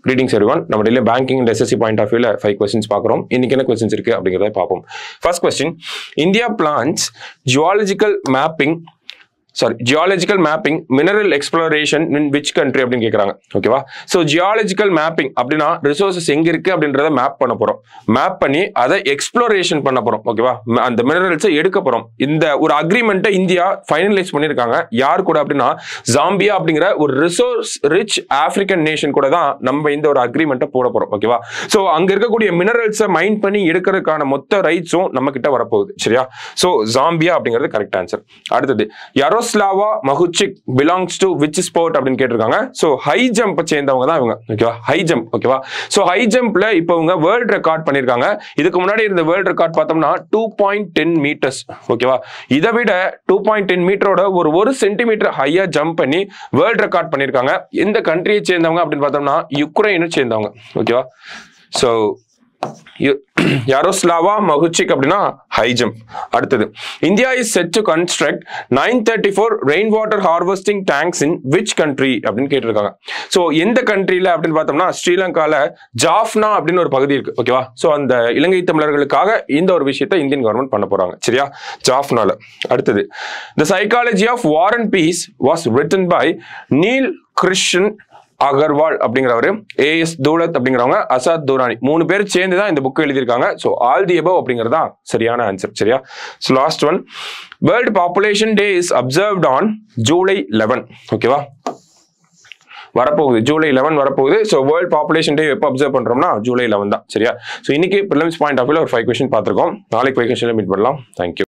Greetings everyone. நம்ம daily banking and SSC point of view ல 5 questions பார்க்குறோம். இன்னைக்கு என்ன questions இருக்கு அப்படிங்கறத பார்ப்போம். First question, India plans geological mapping mineral exploration in which country அப்படினு கேக்குறாங்க. ஓகேவா? So geological mapping அப்படினா resources எங்க இருக்கு அப்படின்றத மேப் பண்ண போறோம். மேப் பண்ணி அதை எக்ஸ்ப்ளோரேஷன் பண்ண போறோம். ஓகேவா? அந்த மினரல்ஸ் எடுக்க போறோம். இந்த ஒரு அக்ரிமெண்ட்டை இந்தியா ஃபைனலைஸ் பண்ணிருக்காங்க. யார் கூட அப்படினா ஜாம்பியா அப்படிங்கிற ஒரு ரிசோர்ஸ் ரிச் ஆப்பிரிக்கன் நேஷன் கூட தான் நம்ம இந்த ஒரு அக்ரிமெண்ட்டை போட போறோம். ஓகேவா? சோ அங்க இருக்கக்கூடிய மினரல்ஸை மைன் பண்ணி எடுக்கிறதுக்கான மொத்த ரைட்ஸும் நம்ம கிட்ட வரப்போகுது. சரியா? சோ ஜாம்பியா அப்படிங்கிறது கரெக்ட் ஆன்சர். அடுத்தது Yaroslava Mahuchik belongs to which sport அப்படின்னு கேட்டிருக்காங்க. சோ ஹை ஜம்ப் சேர்ந்தவங்க தான் இவங்க. ஓகேவா? High jump. ஓகேவா? சோ ஹை ஜம்ப்ல இப்போ இவங்க வேர்ல்ட் ரெக்கார்ட் பண்ணிருக்காங்க. இதுக்கு முன்னாடி இருந்த வேர்ல்ட் ரெக்கார்ட் பார்த்தோம்னா 2.10 மீட்டர்ஸ். ஓகேவா? இதை விட 2.10 மீட்டரோட ஒரு சென்டிமீட்டர் ஹையா ஜம்ப் பண்ணி வேர்ல்ட் ரெக்கார்ட் பண்ணிருக்காங்க. இந்த கண்ட்ரியை சேர்ந்தவங்க அப்படின்னு பார்த்தோம்னா யுக்ரைனை சேர்ந்தவங்க. ஓகேவா? சோ Yaroslava Mahuchik அப்படினா ஹை ஜம்ப். அடுத்தது India is set to construct 934 rain water harvesting tanks in which country அப்படின்னு கேட்டிருக்காங்க. ஸோ எந்த கண்ட்ரியில அப்படின்னு பார்த்தோம்னா ஸ்ரீலங்கால ஜாஃப்னா அப்படின்னு ஒரு பகுதி இருக்கு. ஓகேவா? ஸோ அந்த இலங்கை தமிழர்களுக்காக இந்த ஒரு விஷயத்தை இந்தியன் கவர்மெண்ட் பண்ண போறாங்க. சரியா? ஜாஃப்னால. அடுத்தது the psychology of war and peace was written by Neel Krishnan Agarwal அப்படிங்கிறவரு, ஏஎஸ் தௌலத் அப்படிங்கிறவங்க, அசாத் துரானி, 3 பேர் சேர்ந்து தான் இந்த புக் எழுதியிருக்காங்க. ஸோ ஆல் தி அபவ் அப்படிங்கிறது தான் சரியான ஆன்சர். சரியா? So last one, world population day is observed on July 11. ஓகேவா? வரப்போகுது ஜூலை 11 வரப்போகுது. ஸோ வேர்ல்ட் பாப்புலேஷன் டே எப்போ அப்சர்வ் பண்றோம்னா ஜூலை 11 தான். சரியா? ஸோ இன்னைக்கு ப்ரிலிம்ஸ் பாயிண்ட் ஆஃப் வியூல ஒரு 5 கொஸ்டின் பார்த்துருக்கோம். நாளைக்கு 5 கொஸ்டின்ல மீட் பண்ணலாம். தேங்க்யூ.